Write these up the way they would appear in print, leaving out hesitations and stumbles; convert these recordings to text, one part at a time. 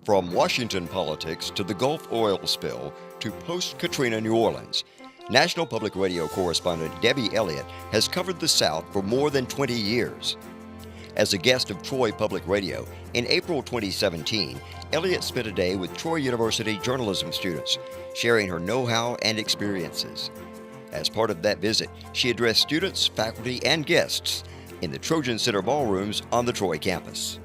From Washington politics to the Gulf oil spill to post-Katrina New Orleans, National Public Radio correspondent Debbie Elliott has covered the South for more than 20 years. As a guest of Troy Public Radio, in April 2017, Elliott spent a day with Troy University journalism students, sharing her know-how and experiences. As part of that visit, she addressed students, faculty, and guests in the Trojan Center ballrooms on the Troy campus.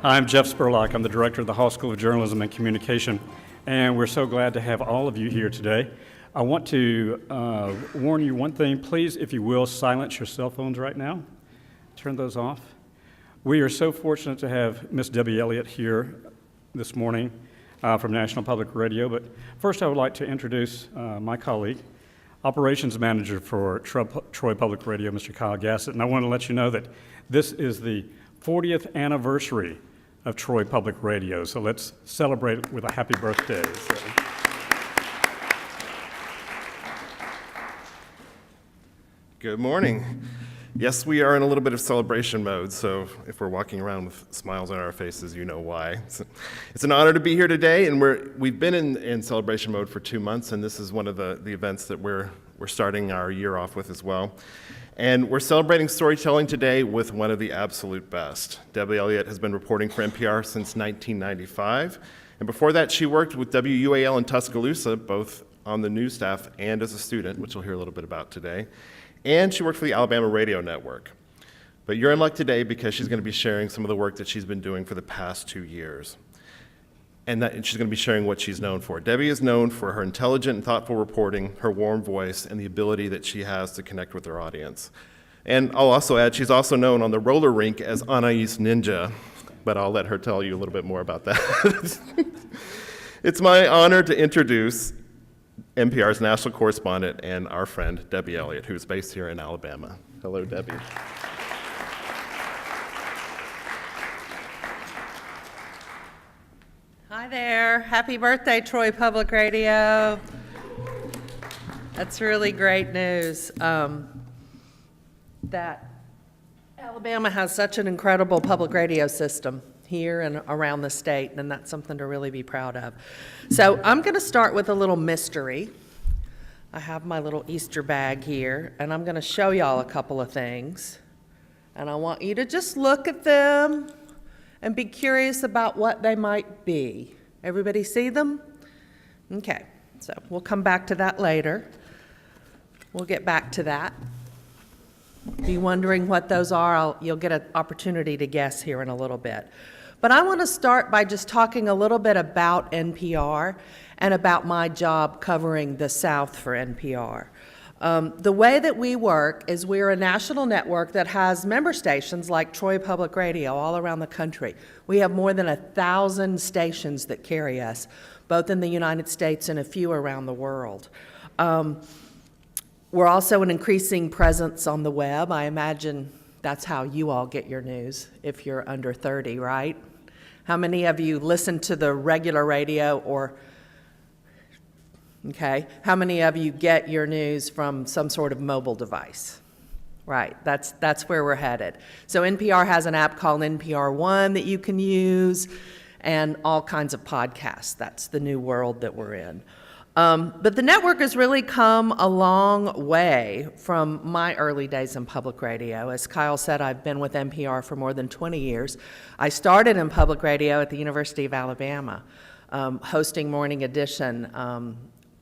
I'm Jeff Spurlock. I'm the director of the Hall School of Journalism and Communication, and we're so glad to have all of you here today. I want to warn you one thing. Please, if you will, silence your cell phones right now. Turn those off. We are so fortunate to have Miss Debbie Elliott here this morning from National Public Radio. But first, I would like to introduce my colleague, Operations Manager for Troy Public Radio, Mr. Kyle Gassett. And I want to let you know that this is the 40th anniversary of Troy Public Radio. So let's celebrate with a happy birthday. Good morning. Yes, we are in a little bit of celebration mode, so if we're walking around with smiles on our faces, you know why. It's an honor to be here today, and we've been in celebration mode for 2 months, and this is one of the events that we're starting our year off with as well. And we're celebrating storytelling today with one of the absolute best. Debbie Elliott has been reporting for NPR since 1995, and before that she worked with WUAL in Tuscaloosa, both on the news staff and as a student, which we'll hear a little bit about today. And she worked for the Alabama Radio Network. But you're in luck today because she's going to be sharing some of the work that she's been doing for the past 2 years. And she's going to be sharing what she's known for. Debbie is known for her intelligent and thoughtful reporting, her warm voice, and the ability that she has to connect with her audience. And I'll also add, she's also known on the roller rink as Anais Ninja, but I'll let her tell you a little bit more about that. It's my honor to introduce NPR's national correspondent and our friend, Debbie Elliott, who's based here in Alabama. Hello, Debbie. Hi there. Happy birthday, Troy Public Radio. That's really great news that Alabama has such an incredible public radio system here and around the state, and that's something to really be proud of. So I'm going to start with a little mystery. I have my little Easter bag here, and I'm going to show y'all a couple of things. And I want you to just look at them and be curious about what they might be. Everybody see them? Okay, so we'll come back to that later. We'll get back to that. Be wondering what those are. You'll get an opportunity to guess here in a little bit. But I want to start by just talking a little bit about NPR and about my job covering the South for NPR. The way that we work is we're a national network that has member stations like Troy Public Radio all around the country. We have more than 1,000 stations that carry us, both in the United States and a few around the world. We're also an increasing presence on the web. I imagine that's how you all get your news if you're under 30, right? How many of you listen to the regular radio okay, how many of you get your news from some sort of mobile device? Right, that's where we're headed. So NPR has an app called NPR One that you can use, and all kinds of podcasts. That's the new world that we're in. But the network has really come a long way from my early days in public radio. As Kyle said, I've been with NPR for more than 20 years. I started in public radio at the University of Alabama, hosting Morning Edition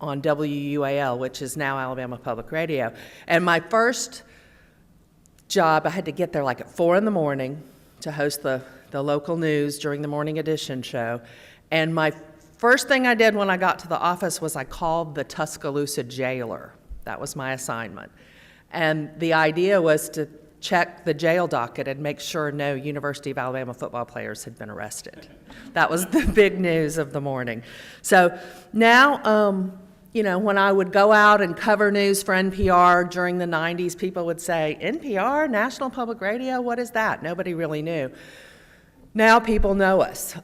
on WUAL, which is now Alabama Public Radio. And my first job, I had to get there like at 4 in the morning to host the local news during the Morning Edition show. And my first thing I did when I got to the office was I called the Tuscaloosa jailer. That was my assignment. And the idea was to check the jail docket and make sure no University of Alabama football players had been arrested. That was the big news of the morning. So now, when I would go out and cover news for NPR during the 90s, people would say, NPR, National Public Radio, what is that? Nobody really knew. Now people know us.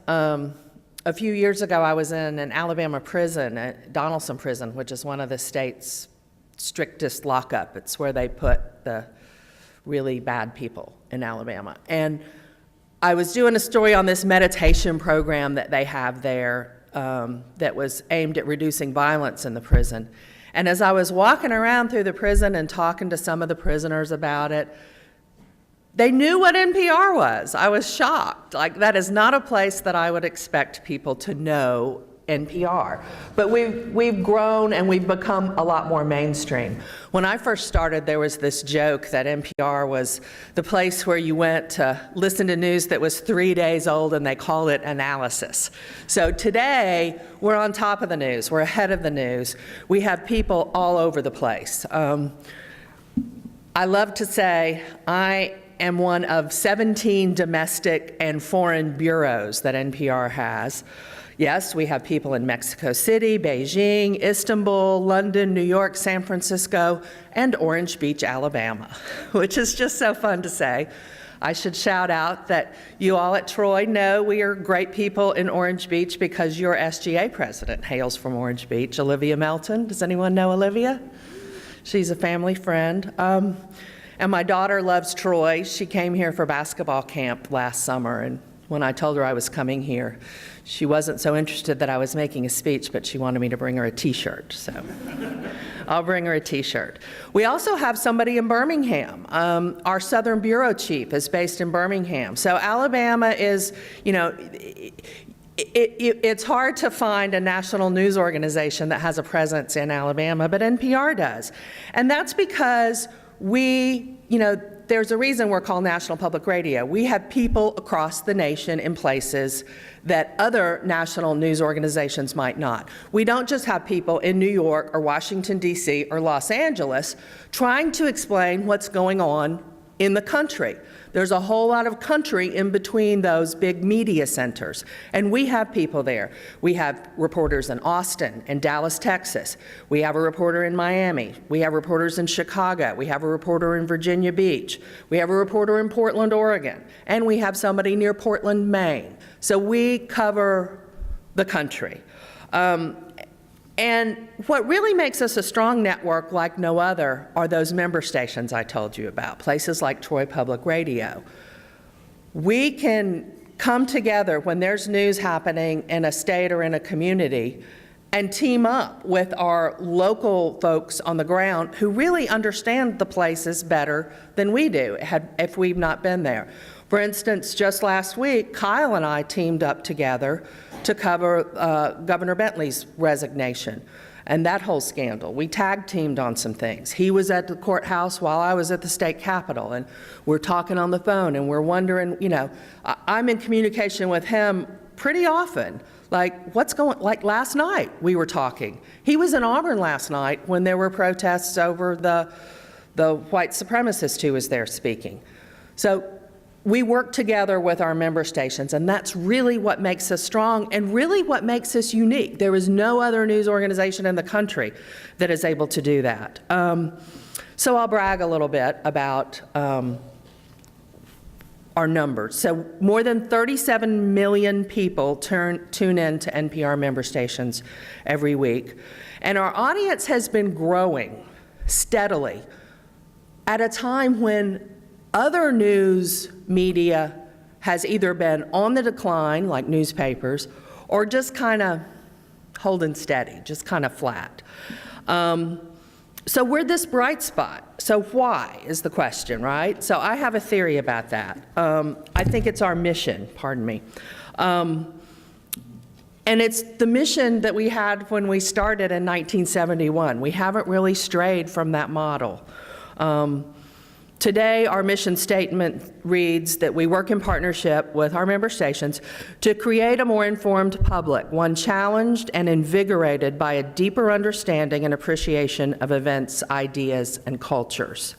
A few years ago, I was in an Alabama prison, Donaldson Prison, which is one of the state's strictest lockup. It's where they put the really bad people in Alabama. And I was doing a story on this meditation program that they have there that was aimed at reducing violence in the prison. And as I was walking around through the prison and talking to some of the prisoners about it, they knew what NPR was. I was shocked. Like, that is not a place that I would expect people to know NPR. But we've grown and we've become a lot more mainstream. When I first started, there was this joke that NPR was the place where you went to listen to news that was 3 days old, and they call it analysis. So today, we're on top of the news. We're ahead of the news. We have people all over the place. I love to say I am one of 17 domestic and foreign bureaus that NPR has. Yes, we have people in Mexico City, Beijing, Istanbul, London, New York, San Francisco, and Orange Beach, Alabama, which is just so fun to say. I should shout out that you all at Troy know we are great people in Orange Beach because your SGA president hails from Orange Beach, Olivia Melton. Does anyone know Olivia? She's a family friend. And my daughter loves Troy. She came here for basketball camp last summer, and when I told her I was coming here, she wasn't so interested that I was making a speech, but she wanted me to bring her a t-shirt, so I'll bring her a t-shirt. We also have somebody in Birmingham. Our Southern Bureau Chief is based in Birmingham. So Alabama is, you know, it's hard to find a national news organization that has a presence in Alabama, but NPR does. And that's because there's a reason we're called National Public Radio. We have people across the nation in places that other national news organizations might not. We don't just have people in New York or Washington, D.C. or Los Angeles trying to explain what's going on in the country. There's a whole lot of country in between those big media centers, and we have people there. We have reporters in Austin and Dallas, Texas. We have a reporter in Miami. We have reporters in Chicago. We have a reporter in Virginia Beach. We have a reporter in Portland, Oregon, and we have somebody near Portland, Maine. So we cover the country. And what really makes us a strong network like no other are those member stations I told you about, places like Troy Public Radio. We can come together when there's news happening in a state or in a community and team up with our local folks on the ground who really understand the places better than we do if we've not been there. For instance, just last week, Kyle and I teamed up together to cover Governor Bentley's resignation and that whole scandal. We tag teamed on some things. He was at the courthouse while I was at the state capitol, and we're talking on the phone, and we're wondering, I'm in communication with him pretty often. Like last night we were talking. He was in Auburn last night when there were protests over the white supremacist who was there speaking. So we work together with our member stations, and that's really what makes us strong and really what makes us unique. There is no other news organization in the country that is able to do that. So I'll brag a little bit about our numbers. So more than 37 million people tune in to NPR member stations every week, and our audience has been growing steadily at a time when other news media has either been on the decline, like newspapers, or just kind of holding steady, just kind of flat. So we're this bright spot. So why is the question, right? So I have a theory about that. I think it's our mission, pardon me. And it's the mission that we had when we started in 1971. We haven't really strayed from that model. Today, our mission statement reads that we work in partnership with our member stations to create a more informed public, one challenged and invigorated by a deeper understanding and appreciation of events, ideas, and cultures.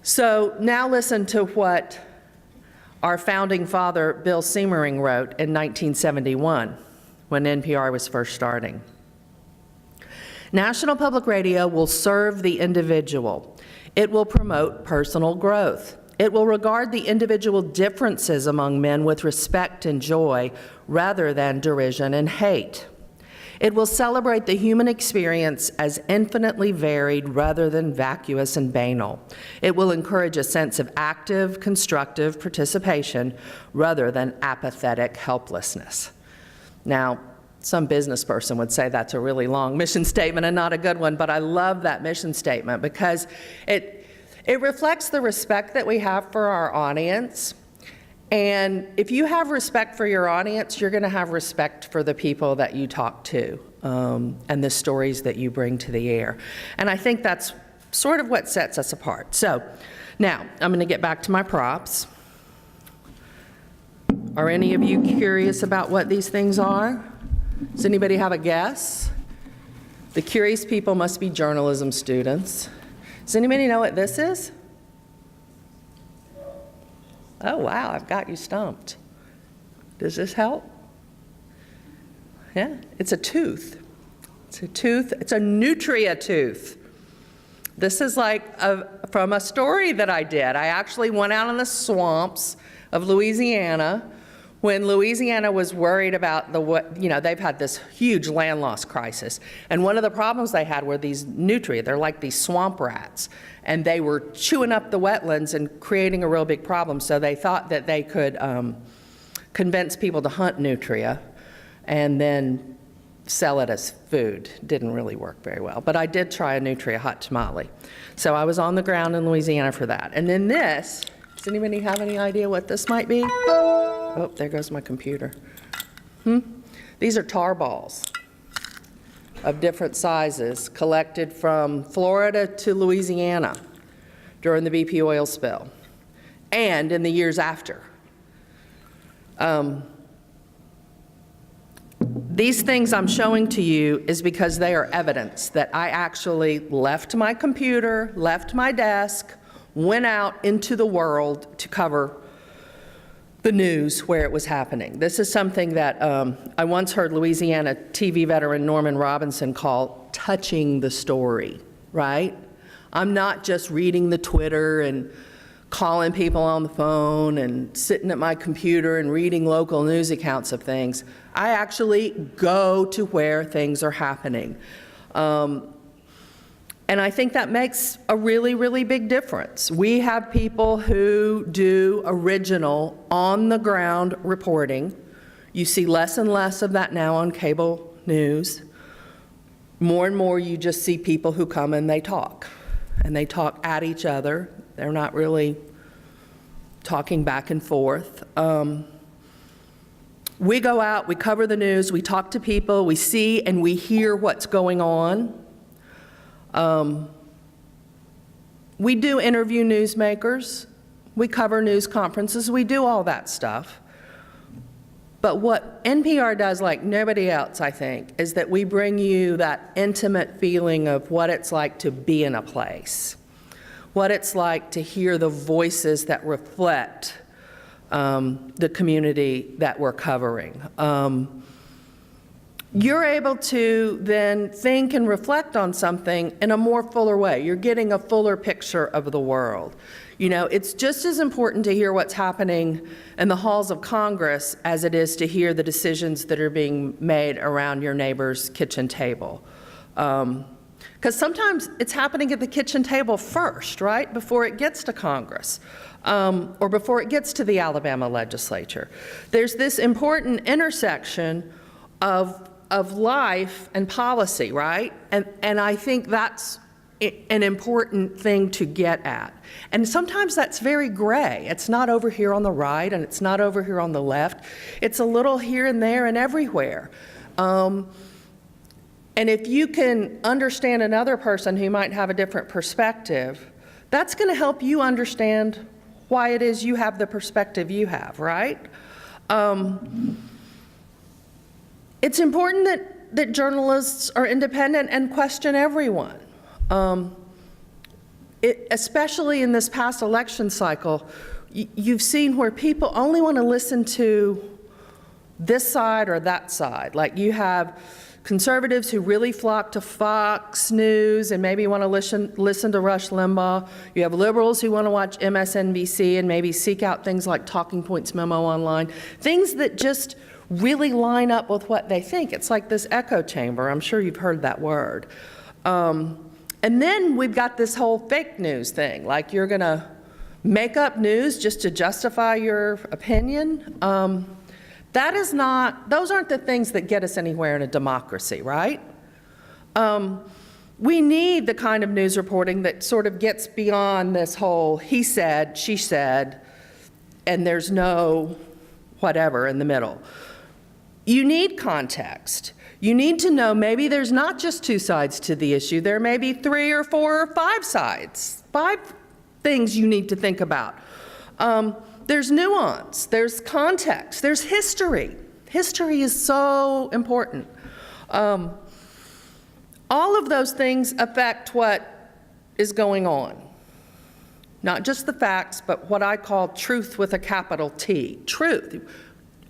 So now listen to what our founding father, Bill Siemering, wrote in 1971 when NPR was first starting. National Public Radio will serve the individual. It will promote personal growth. It will regard the individual differences among men with respect and joy rather than derision and hate. It will celebrate the human experience as infinitely varied rather than vacuous and banal. It will encourage a sense of active, constructive participation rather than apathetic helplessness. Now, some business person would say that's a really long mission statement and not a good one, but I love that mission statement because it reflects the respect that we have for our audience. And if you have respect for your audience, you're going to have respect for the people that you talk to and the stories that you bring to the air. And I think that's sort of what sets us apart. So now I'm going to get back to my props. Are any of you curious about what these things are? Does anybody have a guess? The curious people must be journalism students. Does anybody know what this is? Oh, wow, I've got you stumped. Does this help? Yeah, it's a tooth. It's a tooth. It's a nutria tooth. This is like from a story that I did. I actually went out in the swamps of Louisiana when Louisiana was worried about they've had this huge land loss crisis. And one of the problems they had were these nutria. They're like these swamp rats. And they were chewing up the wetlands and creating a real big problem. So they thought that they could convince people to hunt nutria and then sell it as food. Didn't really work very well. But I did try a nutria hot tamale. So I was on the ground in Louisiana for that. And then this, does anybody have any idea what this might be? Oh, there goes my computer. These are tar balls of different sizes collected from Florida to Louisiana during the BP oil spill and in the years after. These things I'm showing to you is because they are evidence that I actually left my computer, left my desk, went out into the world to cover the news where it was happening. This is something that I once heard Louisiana TV veteran Norman Robinson call touching the story, right? I'm not just reading the Twitter and calling people on the phone and sitting at my computer and reading local news accounts of things. I actually go to where things are happening. And I think that makes a really, really big difference. We have people who do original, on-the-ground reporting. You see less and less of that now on cable news. More and more you just see people who come and they talk. And they talk at each other. They're not really talking back and forth. We go out, we cover the news, we talk to people, we see and we hear what's going on. We do interview newsmakers, we cover news conferences, we do all that stuff. But what NPR does like nobody else, I think, is that we bring you that intimate feeling of what it's like to be in a place, what it's like to hear the voices that reflect the community that we're covering. You're able to then think and reflect on something in a more fuller way. You're getting a fuller picture of the world. You know, it's just as important to hear what's happening in the halls of Congress as it is to hear the decisions that are being made around your neighbor's kitchen table. Because sometimes it's happening at the kitchen table first, right, before it gets to Congress, or before it gets to the Alabama legislature. There's this important intersection of life and policy, right? And I think that's an important thing to get at. And sometimes that's very gray. It's not over here on the right and it's not over here on the left. It's a little here and there and everywhere. And if you can understand another person who might have a different perspective, that's going to help you understand why it is you have the perspective you have, right? It's important that journalists are independent and question everyone. Especially in this past election cycle, you've seen where people only want to listen to this side or that side. Like you have conservatives who really flock to Fox News and maybe want to listen to Rush Limbaugh. You have liberals who want to watch MSNBC and maybe seek out things like Talking Points Memo online. Things that just really line up with what they think. It's like this echo chamber. I'm sure you've heard that word. And then we've got this whole fake news thing, like you're going to make up news just to justify your opinion. That is not, those aren't the things that get us anywhere in a democracy, right? We need the kind of news reporting that sort of gets beyond this whole he said, she said, and there's no whatever in the middle. You need context. You need to know maybe there's not just two sides to the issue. There may be 3 or 4 or 5 sides, 5 things you need to think about. There's nuance, there's context, there's history. History is so important. All of those things affect what is going on. Not just the facts, but what I call truth with a capital T, truth.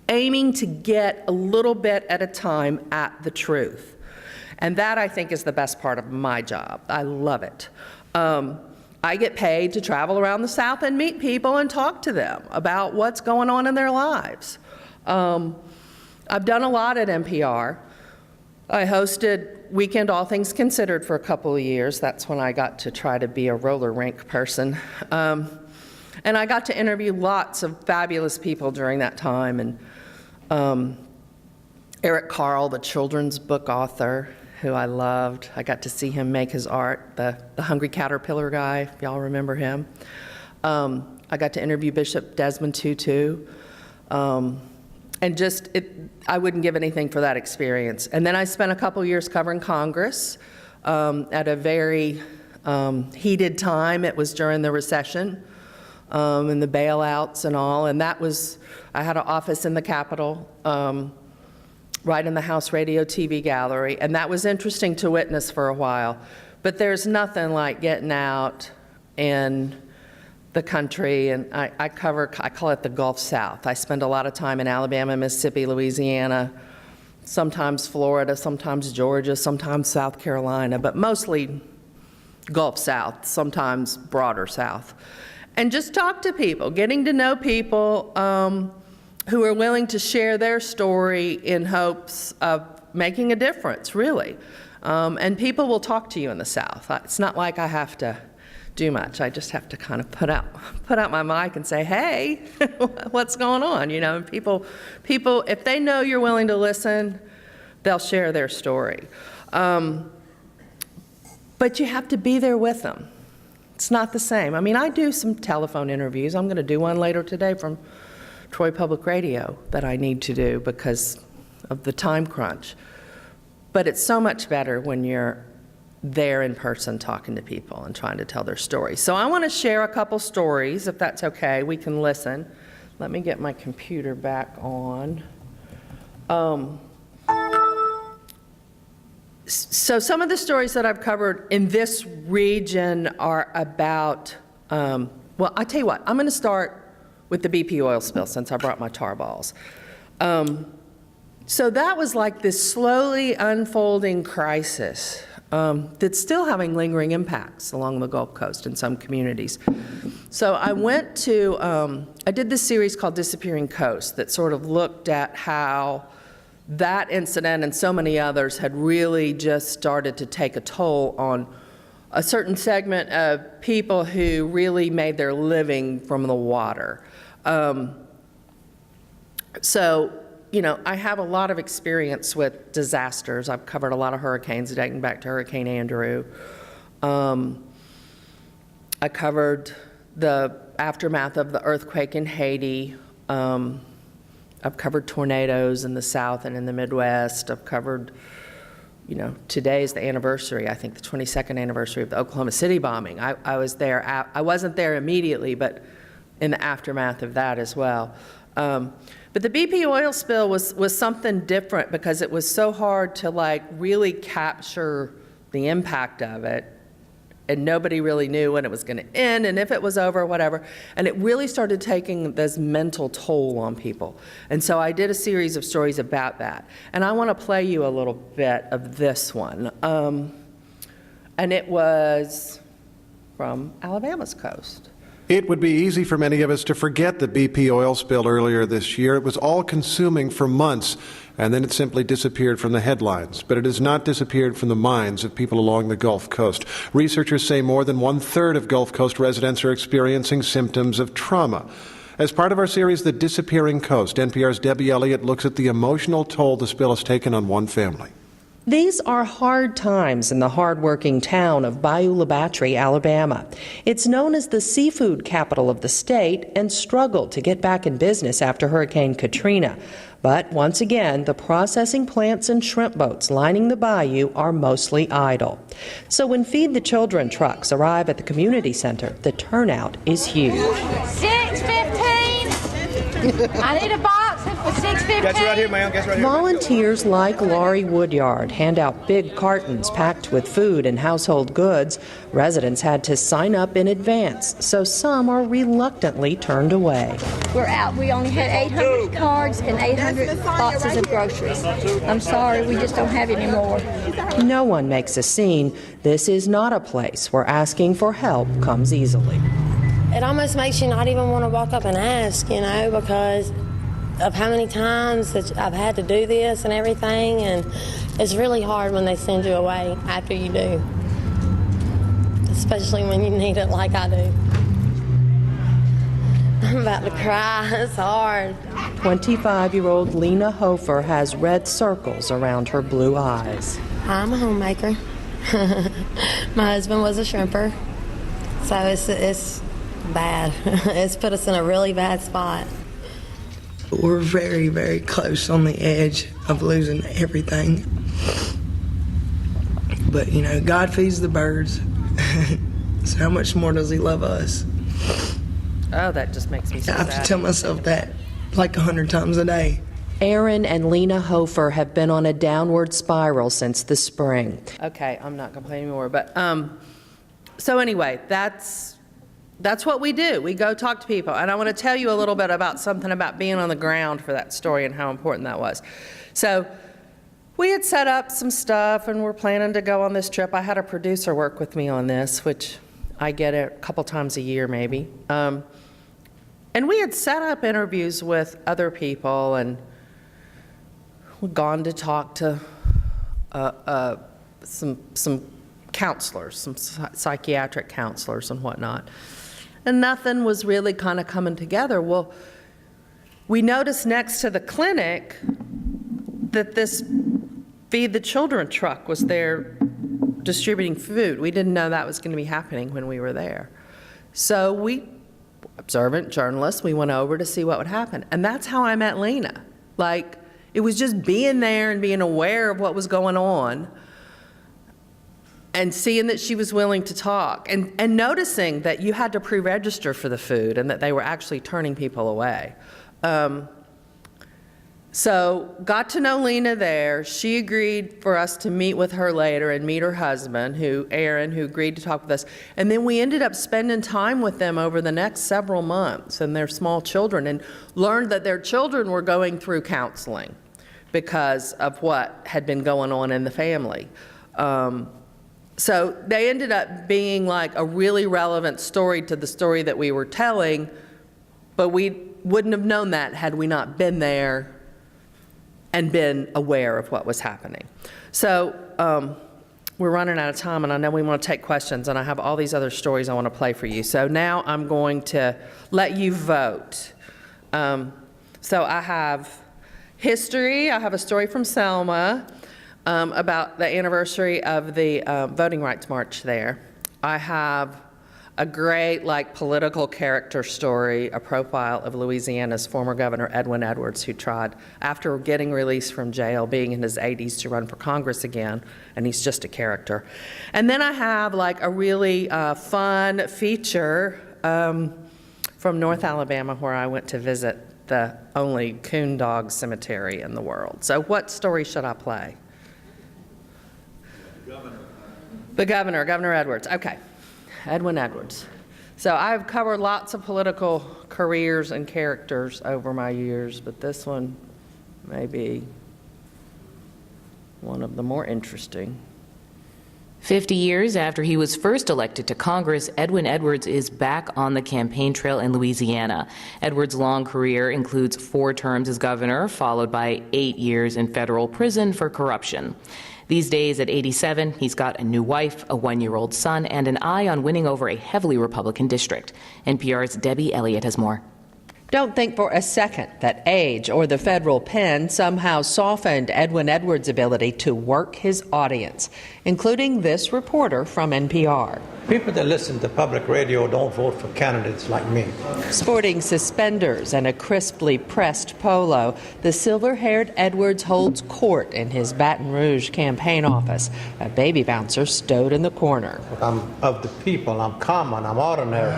Aiming to get a little bit at a time at the truth. And that, I think, is the best part of my job. I love it. I get paid to travel around the South and meet people and talk to them about what's going on in their lives. I've done a lot at NPR. I hosted Weekend All Things Considered for a couple of years. That's when I got to try to be a roller rink person. And I got to interview lots of fabulous people during that time. And Eric Carle, the children's book author, who I loved. I got to see him make his art, the Hungry Caterpillar guy, if y'all remember him. I got to interview Bishop Desmond Tutu. And just, I wouldn't give anything for that experience. And then I spent a couple years covering Congress at a very heated time. It was during the recession. And the bailouts and all, and that was, I had an office in the Capitol, right in the House Radio TV gallery, and that was interesting to witness for a while. But there's nothing like getting out in the country, and I call it the Gulf South. I spend a lot of time in Alabama, Mississippi, Louisiana, sometimes Florida, sometimes Georgia, sometimes South Carolina, but mostly Gulf South, sometimes broader South. And just talk to people, getting to know people who are willing to share their story in hopes of making a difference, really. And people will talk to you in the South. It's not like I have to do much. I just have to kind of put out my mic and say, hey, what's going on? You know, and people, if they know you're willing to listen, they'll share their story. But you have to be there with them. It's not the same. I mean, I do some telephone interviews. I'm going to do one later today from Troy Public Radio that I need to do because of the time crunch. But it's so much better when you're there in person talking to people and trying to tell their story. So I want to share a couple stories, if that's okay. We can listen. Let me get my computer back on. So some of the stories that I've covered in this region are about, well, I tell you what, I'm going to start with the BP oil spill since I brought my tar balls. So that was like this slowly unfolding crisis that's still having lingering impacts along the Gulf Coast in some communities. So I went to, I did this series called Disappearing Coast that sort of looked at how that incident and so many others had really just started to take a toll on a certain segment of people who really made their living from the water. So, you know, I have a lot of experience with disasters. I've covered a lot of hurricanes dating back to Hurricane Andrew. I covered the aftermath of the earthquake in Haiti. I've covered tornadoes in the South and in the Midwest. I've covered, you know, today's the anniversary, I think the 22nd anniversary of the Oklahoma City bombing. I was there, I wasn't there immediately, but in the aftermath of that as well. But the BP oil spill was something different because it was so hard to like really capture the impact of it. And nobody really knew when it was going to end and if it was over or whatever. And it really started taking this mental toll on people. And so I did a series of stories about that. And I want to play you a little bit of this one. And it was from Alabama's coast. It would be easy for many of us to forget the BP oil spill earlier this year. It was all-consuming for months, and then it simply disappeared from the headlines. But it has not disappeared from the minds of people along the Gulf Coast. Researchers say more than one-third of Gulf Coast residents are experiencing symptoms of trauma. As part of our series, The Disappearing Coast, NPR's Debbie Elliott looks at the emotional toll the spill has taken on one family. These are hard times in the hard-working town of Bayou La Batre, Alabama. It's known as the seafood capital of the state and struggled to get back in business after Hurricane Katrina. But once again, the processing plants and shrimp boats lining the bayou are mostly idle. So when Feed the Children trucks arrive at the community center, the turnout is huge. $6.15. I need a box for $6.15. Got you right here, ma'am. Got you right here. Volunteers like Laurie Woodyard hand out big cartons packed with food and household goods. Residents had to sign up in advance, so some are reluctantly turned away. We're out. We only had 800 cards and 800 boxes of groceries. I'm sorry, we just don't have any more. No one makes a scene. This is not a place where asking for help comes easily. It almost makes you not even want to walk up and ask, because of how many times that I've had to do this and everything, and it's really hard when they send you away after you do, especially when you need it like I do. I'm about to cry. It's hard. 25-year-old Lena Hofer has red circles around her blue eyes. I'm a homemaker. My husband was a shrimper, so it's bad. It's put us in a really bad spot. We're very, very close on the edge of losing everything. But, God feeds the birds. So how much more does he love us? Oh, that just makes me so I have sad. to tell myself that like 100 times a day. Aaron and Lena Hofer have been on a downward spiral since the spring. Okay, I'm not going to play anymore. But so anyway, that's what we do. We go talk to people. And I want to tell you a little bit about something about being on the ground for that story and how important that was. So we had set up some stuff and we're planning to go on this trip. I had a producer work with me on this, which I get a couple times a year maybe. And we had set up interviews with other people, and we'd gone to talk to some counselors, some psychiatric counselors and whatnot. And nothing was really kind of coming together. Well, we noticed next to the clinic that this Feed the Children truck was there distributing food. We didn't know that was going to be happening when we were there. So we, observant journalists, we went over to see what would happen. And that's how I met Lena. Like, it was just being there and being aware of what was going on and seeing that she was willing to talk and noticing that you had to pre-register for the food and that they were actually turning people away. So got to know Lena there. She agreed for us to meet with her later and meet her husband, Aaron, who agreed to talk with us. And then we ended up spending time with them over the next several months and their small children, and learned that their children were going through counseling because of what had been going on in the family. So they ended up being like a really relevant story to the story that we were telling, but we wouldn't have known that had we not been there and been aware of what was happening. So we're running out of time, and I know we want to take questions, and I have all these other stories I want to play for you. So now I'm going to let you vote. So I have history. I have a story from Selma about the anniversary of the Voting Rights March there. I have a great political character story, a profile of Louisiana's former governor Edwin Edwards, who tried, after getting released from jail, being in his 80s, to run for Congress again, and he's just a character. And then I have a really fun feature from North Alabama, where I went to visit the only coon dog cemetery in the world. So what story should I play? The governor, Governor Edwards. Okay. Edwin Edwards. So I've covered lots of political careers and characters over my years, but this one may be one of the more interesting. 50 years after he was first elected to Congress, Edwin Edwards is back on the campaign trail in Louisiana. Edwards' long career includes 4 terms as governor, followed by 8 years in federal prison for corruption. These days, at 87, he's got a new wife, a 1-year-old son, and an eye on winning over a heavily Republican district. NPR's Debbie Elliott has more. Don't think for a second that age or the federal pen somehow softened Edwin Edwards' ability to work his audience, including this reporter from NPR. People that listen to public radio don't vote for candidates like me. Sporting suspenders and a crisply pressed polo, the silver-haired Edwards holds court in his Baton Rouge campaign office, a baby bouncer stowed in the corner. I'm of the people. I'm common. I'm ordinary.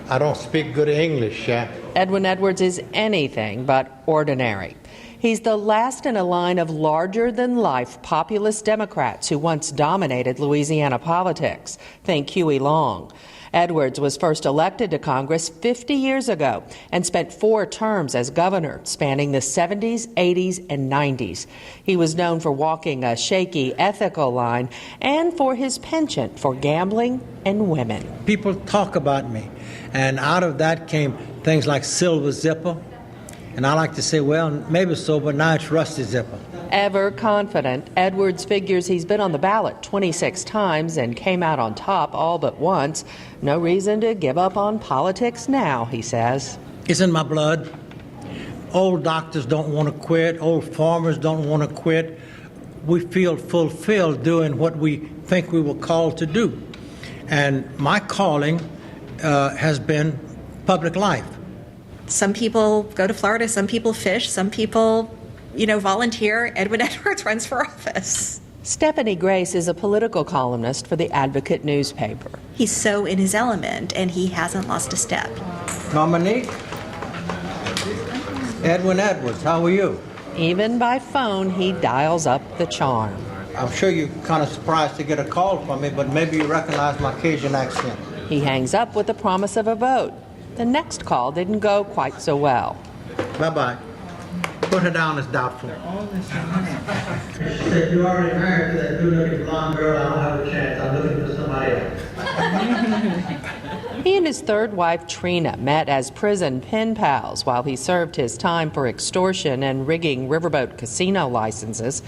I don't speak good English, yeah. Edwin Edwards is anything but ordinary. He's the last in a line of larger-than-life populist Democrats who once dominated Louisiana politics. Think Huey Long. Edwards was first elected to Congress 50 years ago and spent 4 terms as governor, spanning the 70s, 80s, and 90s. He was known for walking a shaky ethical line and for his penchant for gambling and women. People talk about me, and out of that came things like Silver Zipper. And I like to say, well, maybe so, but now it's Rusty Zipper. Ever confident, Edwards figures he's been on the ballot 26 times and came out on top all but once. No reason to give up on politics now, he says. It's in my blood. Old doctors don't want to quit. Old farmers don't want to quit. We feel fulfilled doing what we think we were called to do. And my calling has been public life. Some people go to Florida, some people fish, some people, volunteer. Edwin Edwards runs for office. Stephanie Grace is a political columnist for the Advocate newspaper. He's so in his element, and he hasn't lost a step. Dominique? Edwin Edwards, how are you? Even by phone, he dials up the charm. I'm sure you're kind of surprised to get a call from me, but maybe you recognize my Cajun accent. He hangs up with the promise of a vote. The next call didn't go quite so well. Bye-bye. Put her down as doubtful. She said, you're already married to that good-looking blonde girl. I don't have a chance. I'm looking for somebody else. He and his third wife, Trina, met as prison pen pals while he served his time for extortion and rigging riverboat casino licenses.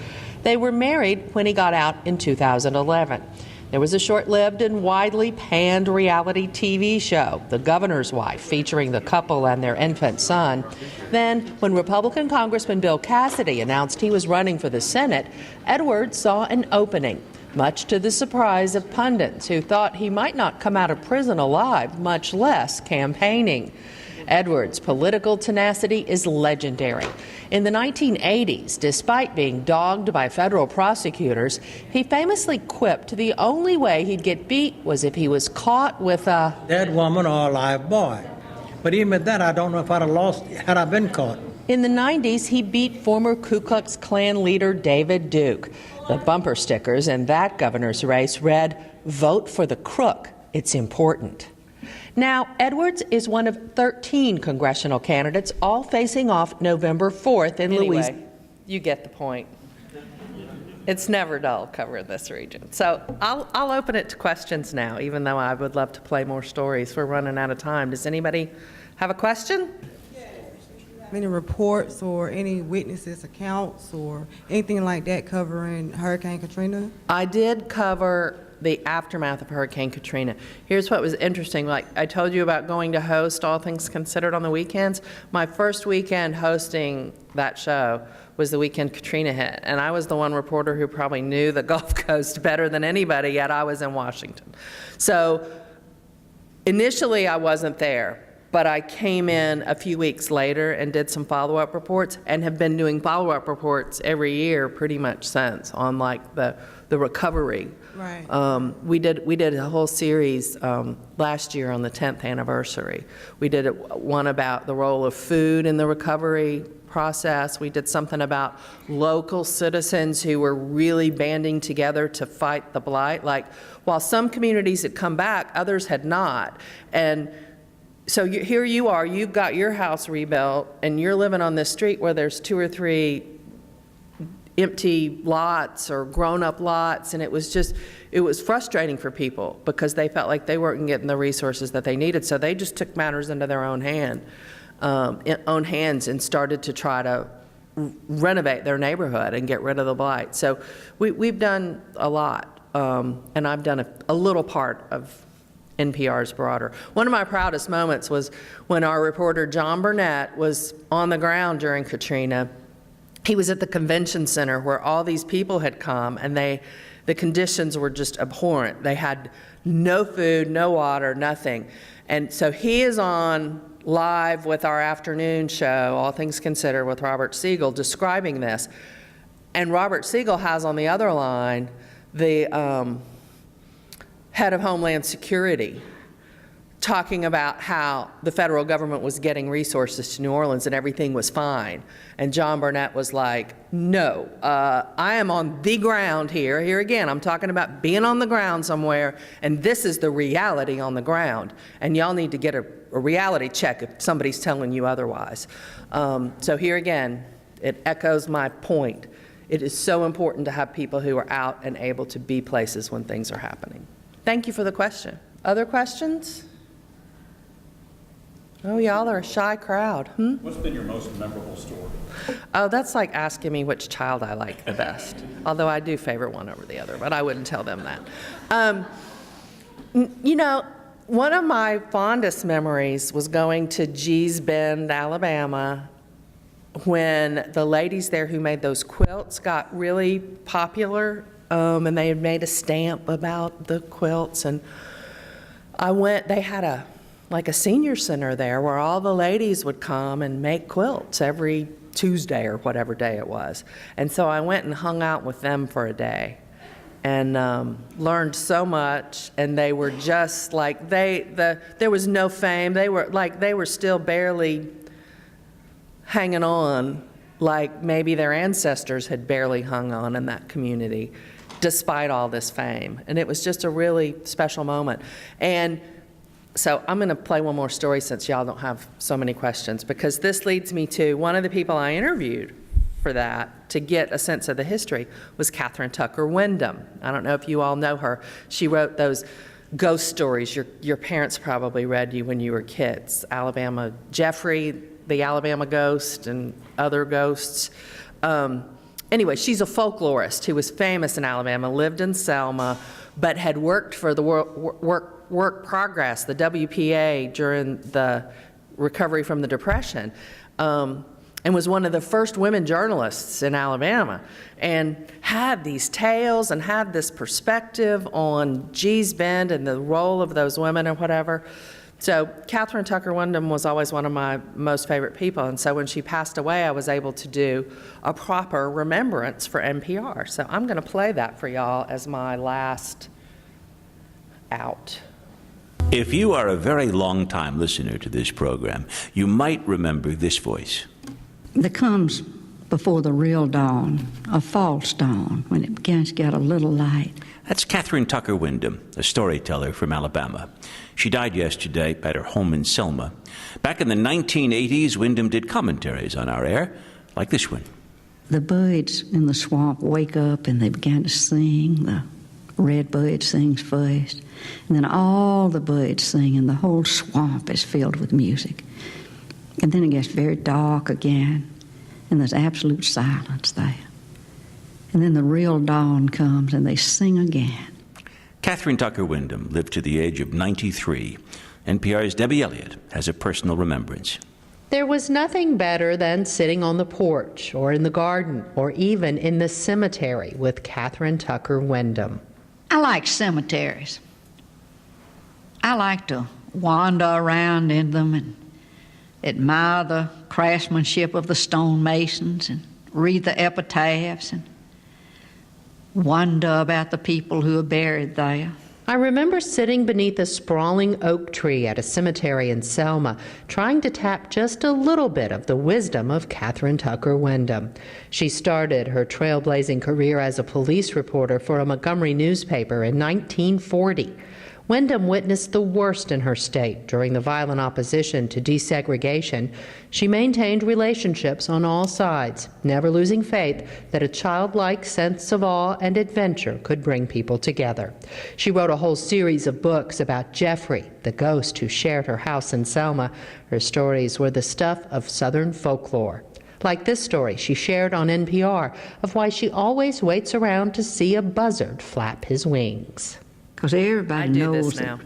They were married when he got out in 2011. There was a short-lived and widely panned reality TV show, The Governor's Wife, featuring the couple and their infant son. Then, when Republican Congressman Bill Cassidy announced he was running for the Senate, Edwards saw an opening, much to the surprise of pundits who thought he might not come out of prison alive, much less campaigning. Edwards' political tenacity is legendary. In the 1980s, despite being dogged by federal prosecutors, he famously quipped the only way he'd get beat was if he was caught with a dead woman or a live boy. But even at that, I don't know if I'd have lost had I been caught. In the 90s, he beat former Ku Klux Klan leader David Duke. The bumper stickers in that governor's race read, "Vote for the crook. It's important." Now, Edwards is one of 13 congressional candidates, all facing off November 4th in Louisiana. You get the point. It's never dull covering this region. So I'll open it to questions now, even though I would love to play more stories. We're running out of time. Does anybody have a question? Any reports or any witnesses' accounts or anything like that covering Hurricane Katrina? I did cover the aftermath of Hurricane Katrina. Here's what was interesting. Like I told you about going to host All Things Considered on the weekends. My first weekend hosting that show was the weekend Katrina hit. And I was the one reporter who probably knew the Gulf Coast better than anybody, yet I was in Washington. So initially I wasn't there, but I came in a few weeks later and did some follow-up reports and have been doing follow-up reports every year pretty much since on like the recovery. Right. We did a whole series last year on the 10th anniversary. We did one about the role of food in the recovery process. We did something about local citizens who were really banding together to fight the blight. Like, while some communities had come back, others had not. And so here you are, you've got your house rebuilt, and you're living on this street where there's 2 or 3 empty lots or grown-up lots, and it was frustrating for people because they felt like they weren't getting the resources that they needed. So they just took matters into their own hands and started to try to renovate their neighborhood and get rid of the blight. So we've done a lot, and I've done a little part of NPR's broader. One of my proudest moments was when our reporter John Burnett was on the ground during Katrina. He was at the convention center where all these people had come, and the conditions were just abhorrent. They had no food, no water, nothing. And so he is on live with our afternoon show, All Things Considered, with Robert Siegel, describing this. And Robert Siegel has on the other line the head of Homeland Security talking about how the federal government was getting resources to New Orleans and everything was fine. And John Burnett was like, no, I am on the ground here. Here again, I'm talking about being on the ground somewhere, and this is the reality on the ground. And y'all need to get a reality check if somebody's telling you otherwise. So here again, it echoes my point. It is so important to have people who are out and able to be places when things are happening. Thank you for the question. Other questions? Oh, y'all are a shy crowd. What's been your most memorable story? Oh, that's like asking me which child I like the best. Although I do favor one over the other, but I wouldn't tell them that. You know, one of my fondest memories was going to Gee's Bend, Alabama, when the ladies there who made those quilts got really popular, and they had made a stamp about the quilts. And I went, they had a senior center there where all the ladies would come and make quilts every Tuesday or whatever day it was. And so I went and hung out with them for a day and learned so much. And they were just like, there was no fame. They were still barely hanging on, like maybe their ancestors had barely hung on in that community, despite all this fame. And it was just a really special moment. And so I'm going to play one more story since y'all don't have so many questions, because this leads me to one of the people I interviewed for that to get a sense of the history was Kathryn Tucker Windham. I don't know if you all know her. She wrote those ghost stories your parents probably read you when you were kids. Alabama Jeffrey, the Alabama Ghost, and other ghosts. Anyway, she's a folklorist who was famous in Alabama, lived in Selma, but had worked for the Work Progress, the WPA, during the recovery from the Depression, and was one of the first women journalists in Alabama, and had these tales and had this perspective on Gee's Bend and the role of those women and whatever. So Kathryn Tucker Windham was always one of my most favorite people, and so when she passed away, I was able to do a proper remembrance for NPR. So I'm going to play that for y'all as my last out. If you are a very long-time listener to this program, you might remember this voice. There comes before the real dawn, a false dawn, when it begins to get a little light. That's Kathryn Tucker Windham, a storyteller from Alabama. She died yesterday at her home in Selma. Back in the 1980s, Windham did commentaries on our air, like this one. The birds in the swamp wake up and they begin to sing. The red bird sings first, and then all the birds sing, and the whole swamp is filled with music. And then it gets very dark again, and there's absolute silence there. And then the real dawn comes, and they sing again. Kathryn Tucker Windham lived to the age of 93. NPR's Debbie Elliott has a personal remembrance. There was nothing better than sitting on the porch or in the garden or even in the cemetery with Kathryn Tucker Windham. I like cemeteries. I like to wander around in them and admire the craftsmanship of the stonemasons and read the epitaphs and wonder about the people who are buried there. I remember sitting beneath a sprawling oak tree at a cemetery in Selma, trying to tap just a little bit of the wisdom of Kathryn Tucker Windham. She started her trailblazing career as a police reporter for a Montgomery newspaper in 1940. Windham witnessed the worst in her state during the violent opposition to desegregation. She maintained relationships on all sides, never losing faith that a childlike sense of awe and adventure could bring people together. She wrote a whole series of books about Jeffrey, the ghost who shared her house in Selma. Her stories were the stuff of Southern folklore. Like this story she shared on NPR of why she always waits around to see a buzzard flap his wings. Because everybody knows that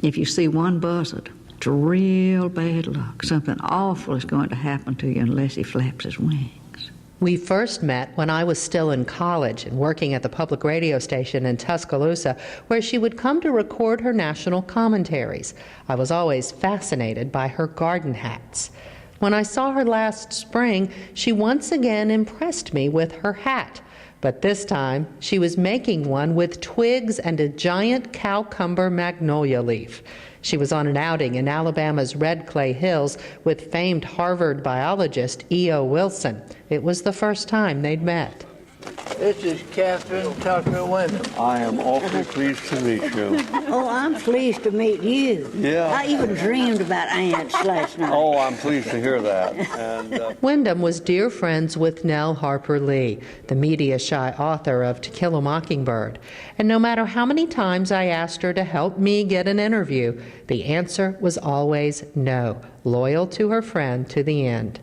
if you see one buzzard, it's real bad luck. Something awful is going to happen to you unless he flaps his wings. We first met when I was still in college and working at the public radio station in Tuscaloosa, where she would come to record her national commentaries. I was always fascinated by her garden hats. When I saw her last spring, she once again impressed me with her hat. But this time, she was making one with twigs and a giant cowcumber magnolia leaf. She was on an outing in Alabama's Red Clay Hills with famed Harvard biologist E.O. Wilson. It was the first time they'd met. This is Kathryn Tucker Windham. I am awfully pleased to meet you. Oh, I'm pleased to meet you. Yeah. I even dreamed about ants last night. Oh, I'm pleased to hear that. And Windham was dear friends with Nell Harper Lee, the media-shy author of To Kill a Mockingbird. And no matter how many times I asked her to help me get an interview, the answer was always no, loyal to her friend to the end.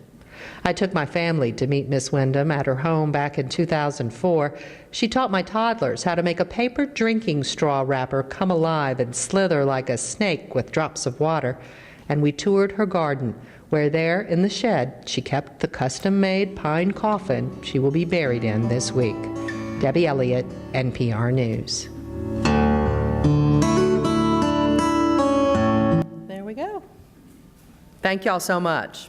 I took my family to meet Miss Windham at her home back in 2004. She taught my toddlers how to make a paper drinking straw wrapper come alive and slither like a snake with drops of water. And we toured her garden, where there in the shed she kept the custom-made pine coffin she will be buried in this week. Debbie Elliott, NPR News. There we go. Thank y'all so much.